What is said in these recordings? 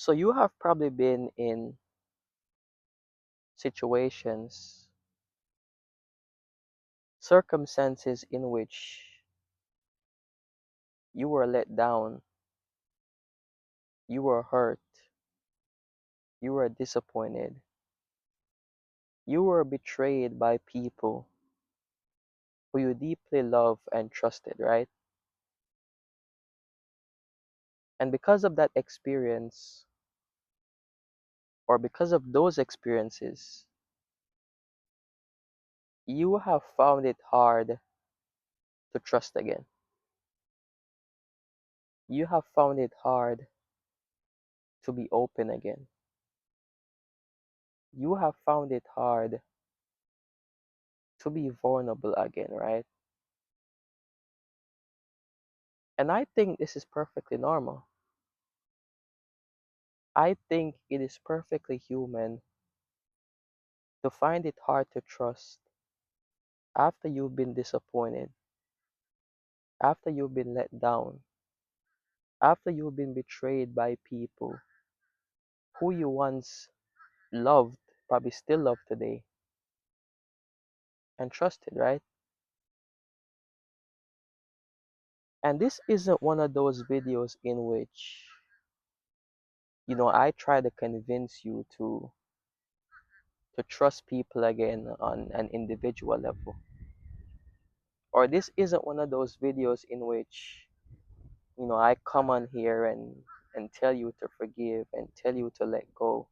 So you have probably been in situations, circumstances in which you were let down, you were hurt, you were disappointed, you were betrayed by people who you deeply love and trusted, right? And because of that experience, or because of those experiences, you have found it hard to trust again. You have found it hard to be open again. You have found it hard to be vulnerable again, right? And I think this is perfectly normal. I think it is perfectly human to find it hard to trust after you've been disappointed, after you've been let down, after you've been betrayed by people who you once loved, probably still love today, and trusted, right? And this isn't one of those videos in which, I try to convince you to trust people again on an individual level. Or this isn't one of those videos in which, I come on here and tell you to forgive and tell you to let go.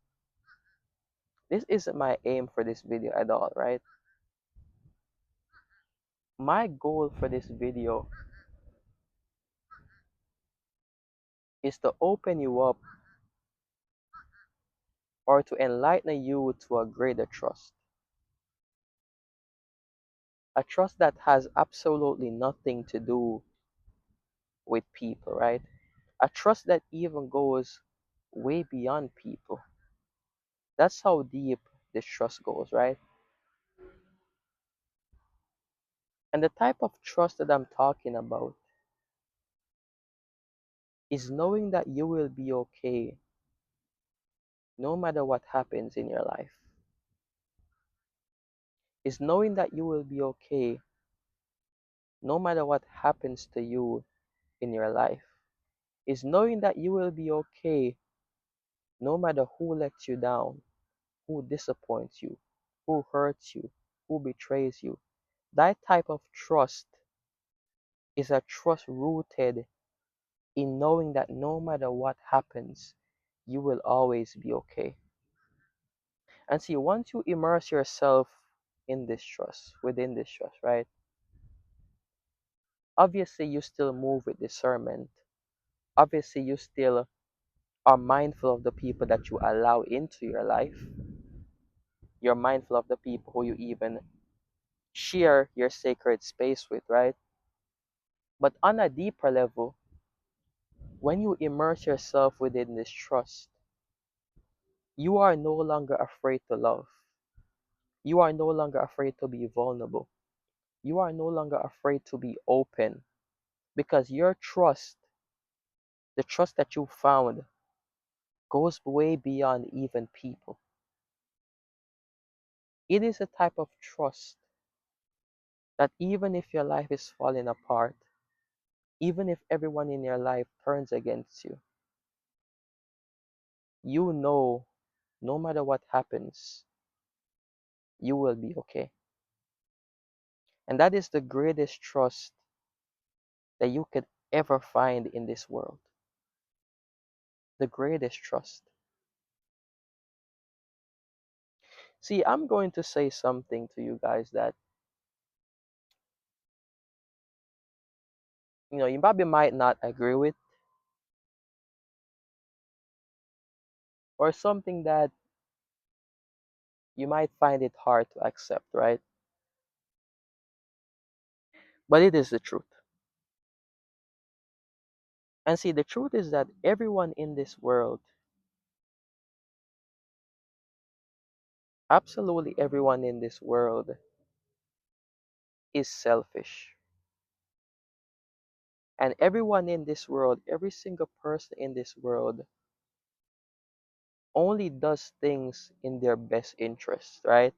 This isn't my aim for this video at all, right? My goal for this video is to open you up or to enlighten you to a greater trust. A trust that has absolutely nothing to do with people, right? A trust that even goes way beyond people. That's how deep this trust goes, right? And the type of trust that I'm talking about is knowing that you will be okay no matter what happens in your life. Is knowing that you will be okay no matter what happens to you in your life. Is knowing that you will be okay no matter who lets you down, who disappoints you, who hurts you, who betrays you. That type of trust is a trust rooted in knowing that no matter what happens, you will always be okay. And see, once you immerse yourself in this trust, within this trust, right? Obviously, you still move with discernment. Obviously, you still are mindful of the people that you allow into your life. You're mindful of the people who you even share your sacred space with, right? But on a deeper level, when you immerse yourself within this trust, you are no longer afraid to love. You are no longer afraid to be vulnerable. You are no longer afraid to be open because your trust, the trust that you found, goes way beyond even people. It is a type of trust that even if your life is falling apart, even if everyone in your life turns against you, you know no matter what happens, you will be okay. And that is the greatest trust that you could ever find in this world. The greatest trust. See, I'm going to say something to you guys that, you probably might not agree with, or something that you might find it hard to accept, right? But it is the truth. And see, the truth is that everyone in this world, absolutely everyone in this world, is selfish. And everyone in this world, every single person in this world, only does things in their best interest, right?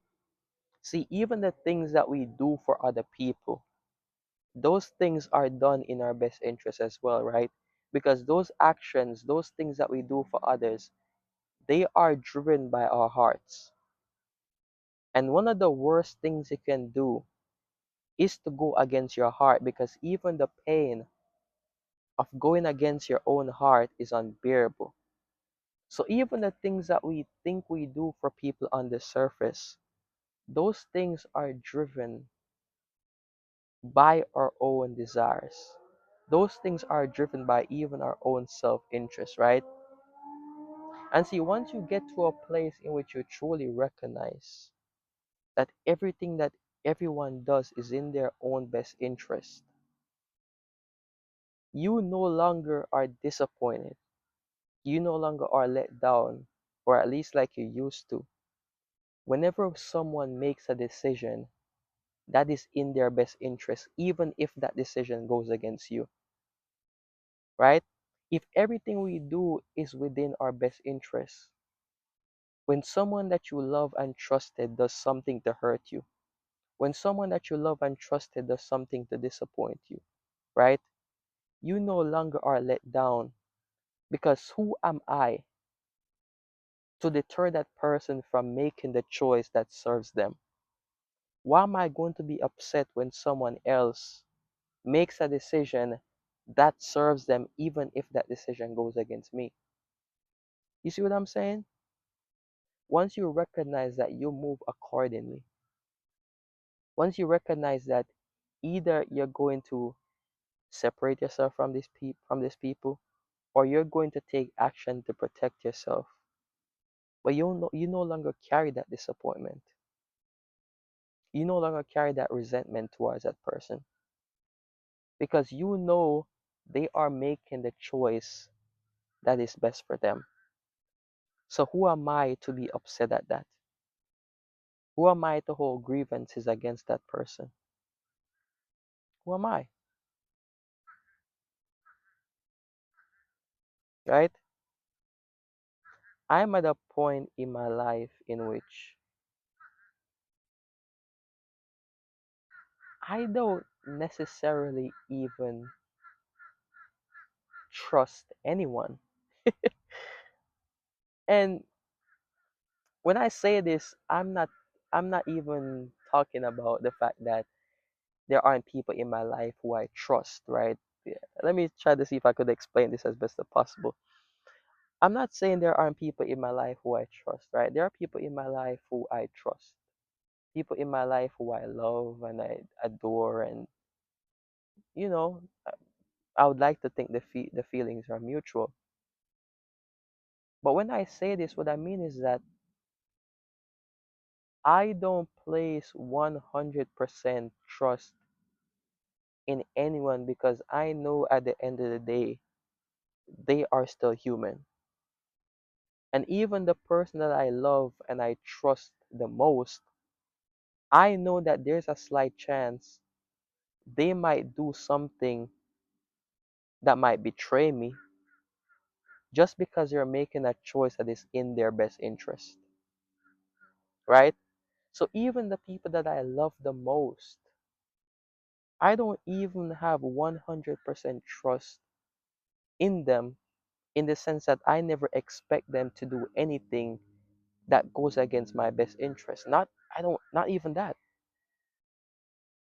See, even the things that we do for other people, those things are done in our best interest as well, right? Because those actions, those things that we do for others, they are driven by our hearts. And one of the worst things you can do is to go against your heart, because even the pain of going against your own heart is unbearable. So even the things that we think we do for people on the surface, those things are driven by our own desires. Those things are driven by even our own self interest, right? And see, once you get to a place in which you truly recognize that everything that everyone does is in their own best interest, you no longer are disappointed. You no longer are let down, or at least like you used to. Whenever someone makes a decision that is in their best interest, even if that decision goes against you, right? If everything we do is within our best interest, when someone that you love and trusted does something to hurt you, when someone that you love and trusted does something to disappoint you, right? You no longer are let down, because who am I to deter that person from making the choice that serves them? Why am I going to be upset when someone else makes a decision that serves them, even if that decision goes against me? You see what I'm saying? Once you recognize that, you move accordingly. Once you recognize that either you're going to separate yourself from these people, or you're going to take action to protect yourself, but you no longer carry that disappointment. You no longer carry that resentment towards that person, because you know they are making the choice that is best for them. So who am I to be upset at that? Who am I to hold grievances against that person? Who am I? Right? I'm at a point in my life in which I don't necessarily even trust anyone. And when I say this, I'm not even talking about the fact that there aren't people in my life who I trust, right? Yeah, let me try to see if I could explain this as best as possible. I'm not saying there aren't people in my life who I trust, right? There are people in my life who I trust. People in my life who I love and I adore, and you know, I would like to think the feelings are mutual. But when I say this, what I mean is that I don't place 100% trust in anyone, because I know at the end of the day, they are still human. And even the person that I love and I trust the most, I know that there's a slight chance they might do something that might betray me, just because they're making a choice that is in their best interest, right? So even the people that I love the most, I don't even have 100% trust in them, in the sense that I never expect them to do anything that goes against my best interest. Not even that.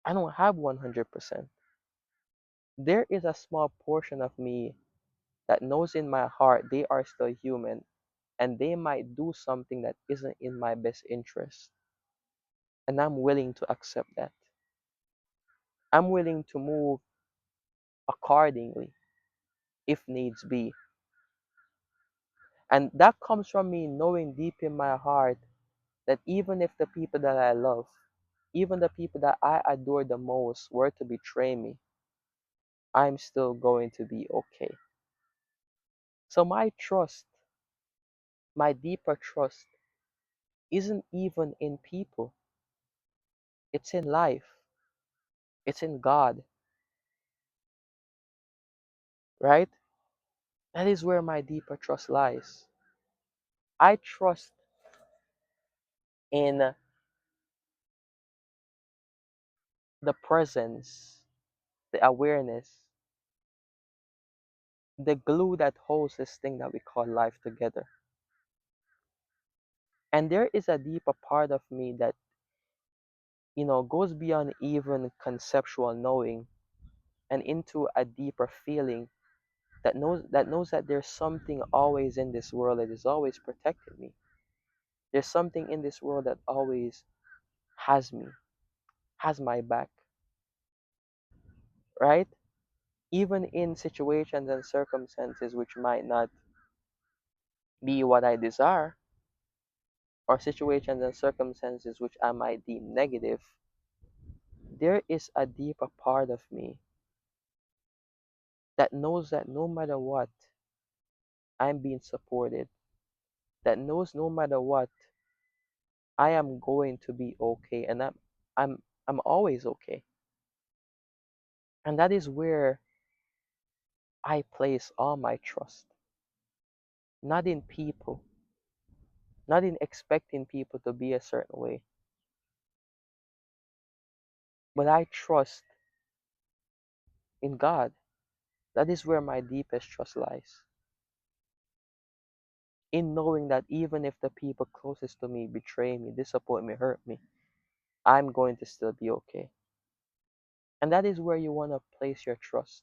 I don't have 100%. There is a small portion of me that knows in my heart they are still human, and they might do something that isn't in my best interest. And I'm willing to accept that. I'm willing to move accordingly if needs be. And that comes from me knowing deep in my heart that even if the people that I love, even the people that I adore the most were to betray me, I'm still going to be okay. So my trust, my deeper trust, isn't even in people. It's in life. It's in God, right? That is where my deeper trust lies. I trust in the presence, the awareness, the glue that holds this thing that we call life together. And there is a deeper part of me that, goes beyond even conceptual knowing and into a deeper feeling that knows that there's something always in this world that is always protecting me. There's something in this world that always has me, has my back, right? Even in situations and circumstances which might not be what I desire, or situations and circumstances which I might deem negative, there is a deeper part of me that knows that no matter what, I'm being supported, that knows no matter what, I am going to be okay, and I'm always okay. And that is where I place all my trust, not in people, not in expecting people to be a certain way, but I trust in God. That is where my deepest trust lies. In knowing that even if the people closest to me betray me, disappoint me, hurt me, I'm going to still be okay. And that is where you want to place your trust.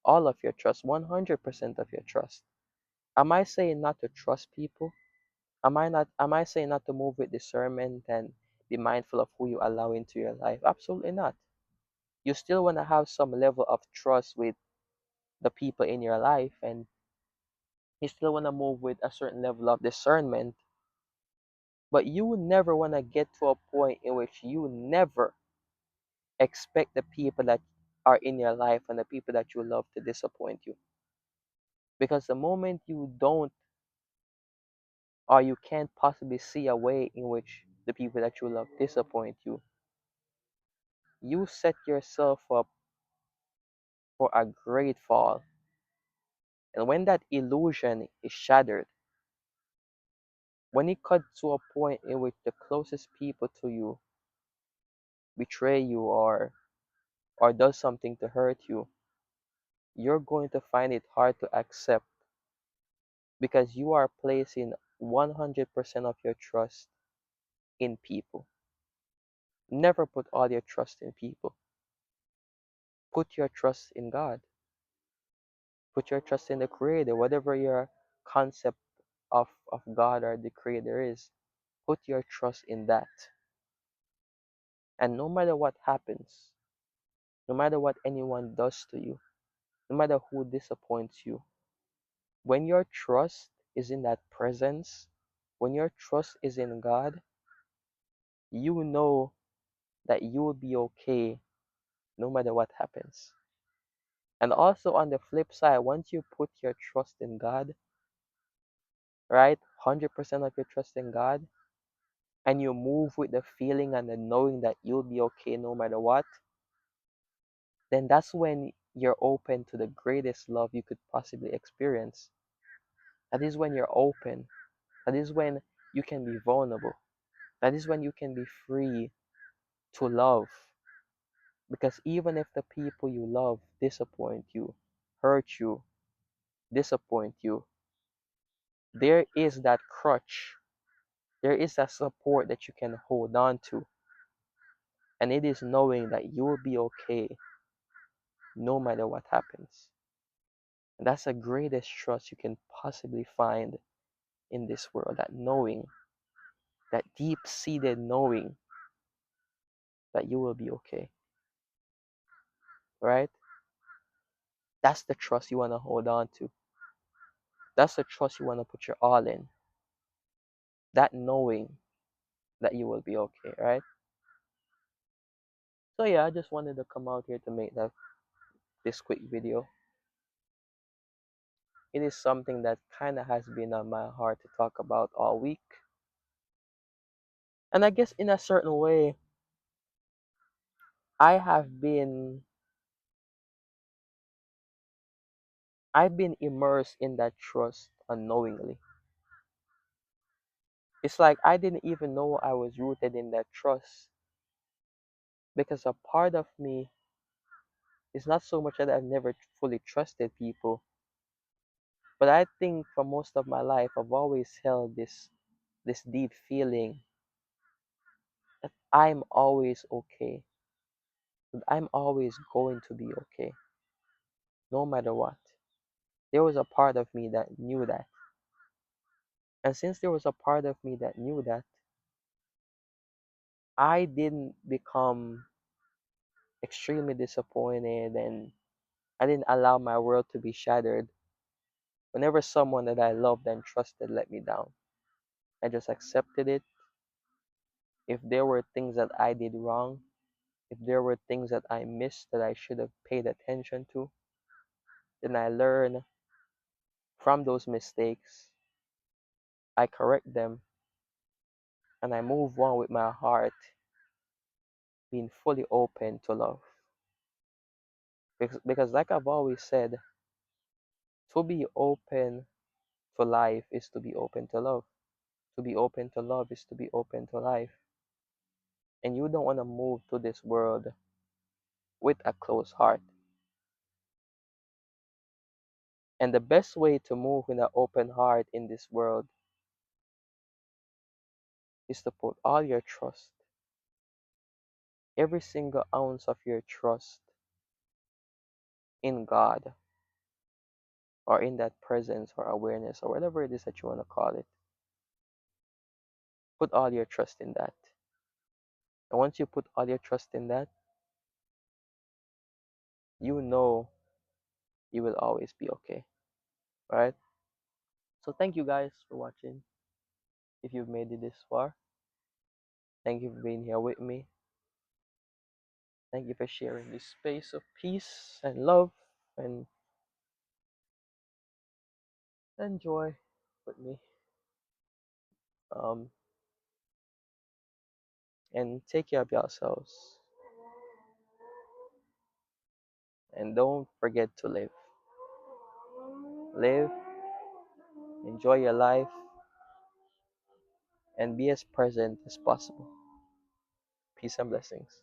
All of your trust, 100% of your trust. Am I saying not to trust people? Am I saying not to move with discernment and be mindful of who you allow into your life? Absolutely not. You still want to have some level of trust with the people in your life, and you still want to move with a certain level of discernment, but you never want to get to a point in which you never expect the people that are in your life and the people that you love to disappoint you. Because the moment you don't, or you can't possibly see a way in which the people that you love disappoint you, you set yourself up for a great fall. And when that illusion is shattered, when it comes to a point in which the closest people to you betray you or does something to hurt you, you're going to find it hard to accept because you are placing 100% of your trust in people. Never put all your trust in people. Put your trust in God. Put your trust in the Creator, whatever your concept of God or the Creator is. Put your trust in that. And no matter what happens, no matter what anyone does to you, no matter who disappoints you, when your trust is in that presence, when your trust is in God, you know that you will be okay no matter what happens. And also on the flip side, once you put your trust in God, right, 100% of your trust in God, and you move with the feeling and the knowing that you'll be okay no matter what, then that's when you're open to the greatest love you could possibly experience. That is when you're open. That is when you can be vulnerable. That is when you can be free to love. Because even if the people you love disappoint you, hurt you, disappoint you, there is that crutch. There is that support that you can hold on to. And it is knowing that you will be okay no matter what happens. And that's the greatest trust you can possibly find in this world. That knowing, that deep seated knowing that you will be okay. Right? That's the trust you want to hold on to. That's the trust you want to put your all in. That knowing that you will be okay, right? So yeah, I just wanted to come out here to make this quick video. It is something that kind of has been on my heart to talk about all week. And I guess in a certain way, I have been I've been immersed in that trust unknowingly. It's like I didn't even know I was rooted in that trust because a part of me is not so much that I've never fully trusted people, but I think for most of my life I've always held this deep feeling that I'm always okay, that I'm always going to be okay, no matter what. There was a part of me that knew that. And since there was a part of me that knew that, I didn't become extremely disappointed and I didn't allow my world to be shattered whenever someone that I loved and trusted let me down. I just accepted it. If there were things that I did wrong, if there were things that I missed that I should have paid attention to, then I learn from those mistakes. I correct them and I move on with my heart being fully open to love. Because like I've always said, to be open to life is to be open to love. To be open to love is to be open to life. And you don't want to move to this world with a closed heart. And the best way to move with an open heart in this world is to put all your trust, every single ounce of your trust in God or in that presence or awareness or whatever it is that you want to call it. Put all your trust in that. And once you put all your trust in that, you know you will always be okay. Right? So thank you guys for watching. If you've made it this far, thank you for being here with me. Thank you for sharing this space of peace and love and joy with me. Um, and take care of yourselves. And don't forget to live. Live, enjoy your life, and be as present as possible. Peace and blessings.